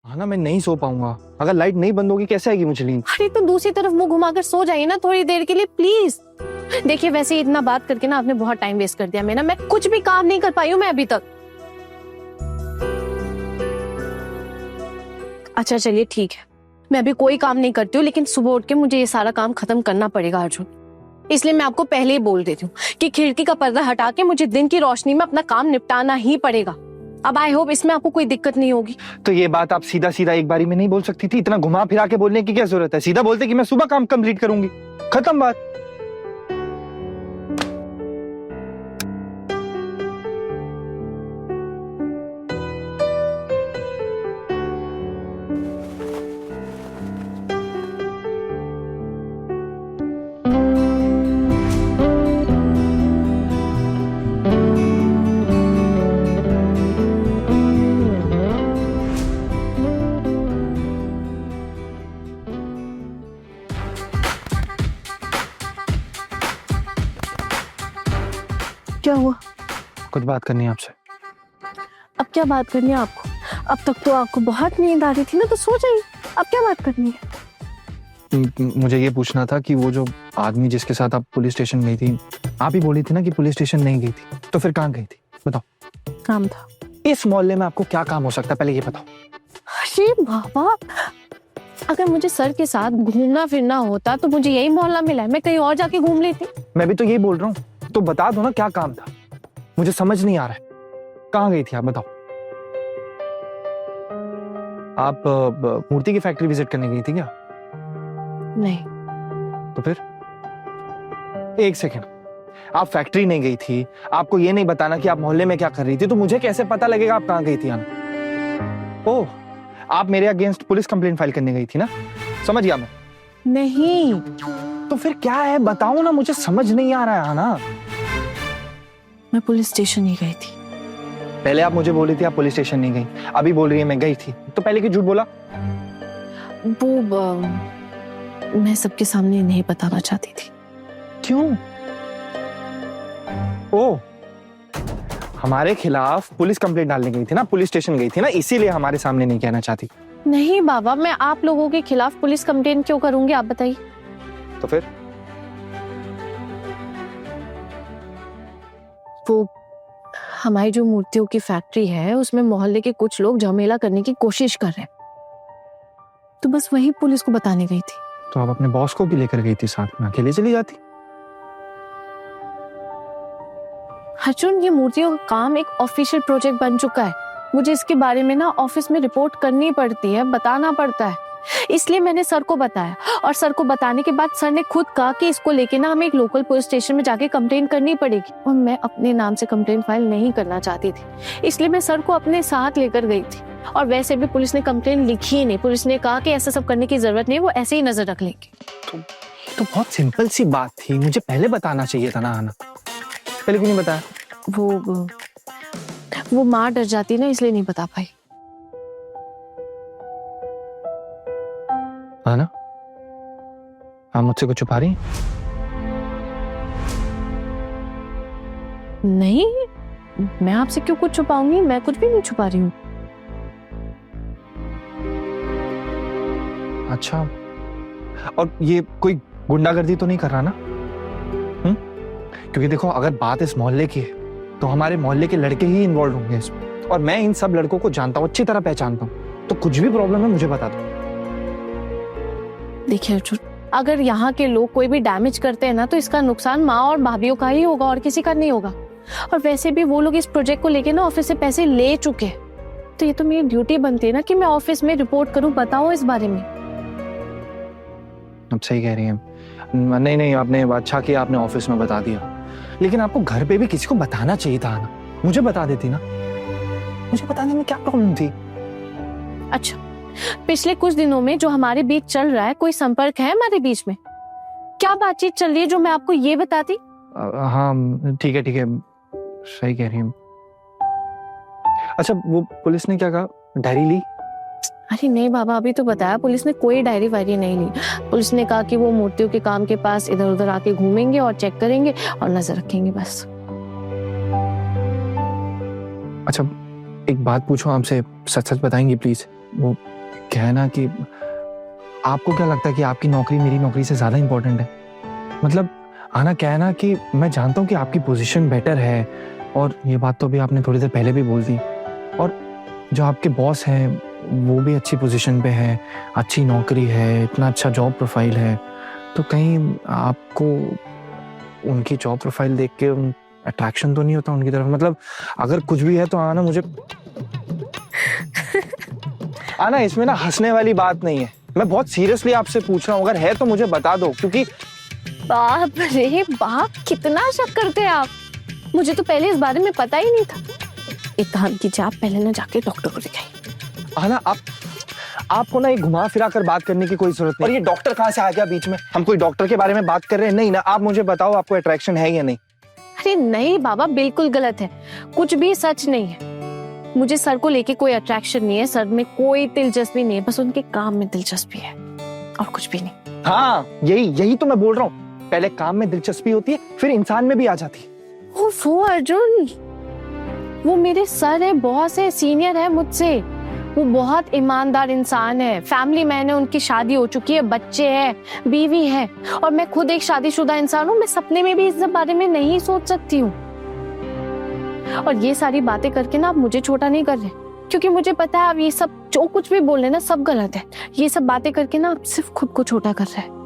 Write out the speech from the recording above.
हाँ ना, मैं नहीं सो पाऊंगा। अगर लाइट नहीं बंद होगी कैसे आएगी मुझे नींद? अरे तो दूसरी तरफ मुंह घुमाकर सो जाइए ना थोड़ी देर के लिए प्लीज। देखिए वैसे ही इतना बात करके ना आपने बहुत टाइम वेस्ट कर दिया मेरा। मैं कुछ भी काम नहीं कर पाई हूँ मैं अभी तक। अच्छा चलिए ठीक है, मैं अभी कोई काम नहीं करती हूँ, लेकिन सुबह उठ के मुझे ये सारा काम खत्म करना पड़ेगा अर्जुन। इसलिए मैं आपको पहले ही बोल देती हूँ कि खिड़की का पर्दा हटा के मुझे दिन की रोशनी में अपना काम निपटाना ही पड़ेगा। अब आई होप इसमें आपको कोई दिक्कत नहीं होगी। तो ये बात आप सीधा सीधा एक बारी में नहीं बोल सकती थी? इतना घुमा फिरा के बोलने की क्या जरूरत है? सीधा बोलते कि मैं सुबह काम कंप्लीट करूंगी, खत्म बात। क्या हुआ? कुछ बात करनी है आपसे। अब क्या बात करनी है आपको? अब तक तो आपको बहुत नींद आ रही थी ना, तो सो जाइए। अब क्या बात करनी है? मुझे ये पूछना था कि वो जो आदमी जिसके साथ आप पुलिस स्टेशन गई थी, आप ही बोली थी ना कि पुलिस स्टेशन नहीं गई थी, तो फिर कहाँ गई थी बताओ? काम था। इस मोहल्ले में आपको क्या काम हो सकता है पहले ये बताओ। अरे बाबा, अगर मुझे सर के साथ घूमना फिरना होता तो मुझे यही मोहल्ला मिला है, मैं कहीं और जाके घूम लेती। मैं भी तो यही बोल रहा हूँ, तो बता दो ना क्या काम था, मुझे समझ नहीं आ रहा है। कहाँ गई थी आप बताओ? आप मूर्ति की फैक्ट्री विजिट करने गई थी क्या? नहीं। तो फिर? एक सेकेंड, आप फैक्ट्री नहीं गई थी, आपको ये नहीं बताना कि आप मोहल्ले में क्या कर रही थी, तो मुझे कैसे पता लगेगा आप कहाँ गई थी? आना, ओह, आप मेरे अगेंस्ट पुलिस कंप्लेंट फाइल करने गई थी ना? समझ गया मैं। नहीं। तो फिर क्या है बताओ ना, मुझे समझ नहीं आ रहा है ना। मैं पुलिस स्टेशन ही गई थी। पहले आप मुझे बोली थी आप पुलिस स्टेशन नहीं गई, अभी बोल रही है मैं गई थी, तो पहले क्यों झूठ बोला? वो मैं सबके सामने नहीं बताना चाहती थी। क्यों? ओ, हमारे खिलाफ पुलिस कंप्लेंट डालने गई थी ना, पुलिस स्टेशन गई थी ना, इसीलिए हमारे सामने नहीं कहना चाहती। नहीं बाबा, मैं आप लोगों के खिलाफ पुलिस कंप्लेंट क्यों करूंगी, आप बताइए। तो फिर? वो हमारी जो मूर्तियों की फैक्ट्री है उसमें मोहल्ले के कुछ लोग झमेला करने की कोशिश कर रहे हैं, तो बस वही पुलिस को बताने गई थी। तो आप अपने बॉस को भी लेकर गई थी साथ में, अकेले चली जाती? अर्जुन, ये मूर्तियों का काम एक ऑफिशियल प्रोजेक्ट बन चुका है। मुझे इसके बारे में ना ऑफिस में रिपोर्ट करनी पड़ती है, बताना पड़ता है, इसलिए मैंने सर को बताया। और सर को बताने के बाद सर ने खुद कहा कि इसको लेके ना हमें एक लोकल पुलिस स्टेशन में जाके कंप्लेन करनी पड़ेगी। और मैं अपने नाम से कंप्लेन फाइल नहीं करना चाहती थी, इसलिए मैं सर को अपने साथ लेकर गई थी। और वैसे भी पुलिस ने कंप्लेन लिखी ही नहीं, पुलिस ने कहा कि ऐसा सब करने की जरूरत नहीं, वो ऐसे ही नजर रख लेंगे। तो बहुत सिंपल सी बात थी, मुझे पहले बताना चाहिए था ना आना, पहले क्यों नहीं बताया? वो माँ डर जाती ना, इसलिए नहीं बता पाई। हाँ ना, आप मुझसे कुछ छुपा रही हैं? नहीं, मैं आपसे क्यों कुछ छुपाऊंगी, मैं कुछ भी नहीं छुपा रही हूँ। अच्छा, और ये कोई गुंडागर्दी तो नहीं कर रहा ना? क्योंकि देखो, अगर बात इस मोहल्ले की है तो हमारे मोहल्ले के लड़के ही इन्वॉल्व होंगे इसमें, और मैं इन सब लड़कों को जानता हूँ, अच्छी तरह पहचानता हूँ, तो कुछ भी प्रॉब्लम है मुझे बता दो। देखिए अर्जुन, अगर यहाँ के लोग कोई भी डैमेज करते हैं ना, तो इसका नुकसान माँ और भाभीियों का ही होगा और किसी का नहीं होगा। और वैसे भी वो लोग इस प्रोजेक्ट को लेके ना ऑफिस से पैसे ले चुके हैं, तो ये तो मेरी ड्यूटी बनती है ना कि मैं ऑफिस में रिपोर्ट करूँ, बताओ इस बारे में। अब सही कह रही हैं। नहीं, आपने अच्छा किया, आपने ऑफिस में बता दिया, लेकिन आपको घर पे भी किसी को बताना चाहिए था ना, मुझे बता देती ना, मुझे बताने में क्या प्रॉब्लम थी? अच्छा, पिछले कुछ दिनों में जो हमारे बीच चल रहा है, कोई संपर्क है हमारे बीच में? क्या बातचीत चल रही है जो मैं आपको ये बताती? हाँ ठीक है, सही कह रही हैं। अच्छा, वो पुलिस ने क्या कहा, डायरी ली? अरे नहीं बाबा, अभी तो बताया, पुलिस ने कोई डायरी वायरी नहीं ली। पुलिस ने कहा कि वो मूर्तियों के काम के पास इधर उधर आके घूमेंगे और चेक करेंगे और नजर रखेंगे बस। अच्छा, एक बात पूछो आपसे, सच सच बताएंगी प्लीज? वो क्या है ना कि आपको क्या लगता है कि आपकी नौकरी मेरी नौकरी से ज्यादा इंपॉर्टेंट है? मतलब आना, क्या है ना कि मैं जानता हूँ कि आपकी पोजीशन बेटर है, और ये बात तो भी आपने थोड़ी देर पहले भी बोल दी, और जो आपके बॉस हैं वो भी अच्छी पोजीशन पे है, अच्छी नौकरी है, इतना अच्छा जॉब प्रोफाइल है, तो कहीं आपको उनकी जॉब प्रोफाइल देख के अट्रैक्शन तो नहीं होता उनकी तरफ? मतलब अगर कुछ भी है तो आना, मुझे आना इसमें ना हंसने वाली बात नहीं है, मैं बहुत सीरियसली आपसे पूछ रहा हूँ, अगर है तो मुझे बता दो, क्योंकि बाप रे बाप, कितना शक करते हैं आप। मुझे तो पहले इस बारे में पता ही नहीं था। एक काम कीजिए, आप पहले ना जाके डॉक्टर को दिखाइए। आना, आपको ना ये घुमा फिरा कर बात करने की कोई जरूरत नहीं। और ये डॉक्टर कहाँ से आ गया बीच में? हम कोई डॉक्टर के बारे में बात कर रहे हैं? नहीं ना, आप मुझे बताओ आपको अट्रैक्शन है या नहीं? अरे नहीं बाबा, बिल्कुल गलत है, कुछ भी सच नहीं है। मुझे सर को लेके कोई अट्रैक्शन नहीं है, सर में कोई दिलचस्पी नहीं है, बस उनके काम में दिलचस्पी है, और कुछ भी नहीं। हाँ, यही तो मैं बोल रहा हूँ, पहले काम में दिलचस्पी होती है, फिर इंसान में भी आ जाती है। वो अर्जुन, वो मेरे सर है, बॉस है, सीनियर है मुझसे। वो बहुत ईमानदार इंसान है, फैमिली मैन है, उनकी शादी हो चुकी है, बच्चे हैं, बीवी है, और मैं खुद एक शादीशुदा इंसान हूँ। मैं सपने में भी इस सब बारे में नहीं सोच सकती हूँ। और ये सारी बातें करके ना आप मुझे छोटा नहीं कर रहे, क्योंकि मुझे पता है आप ये सब जो कुछ भी बोल रहे हैं ना सब गलत है। ये सब बातें करके ना आप सिर्फ खुद को छोटा कर रहे हैं।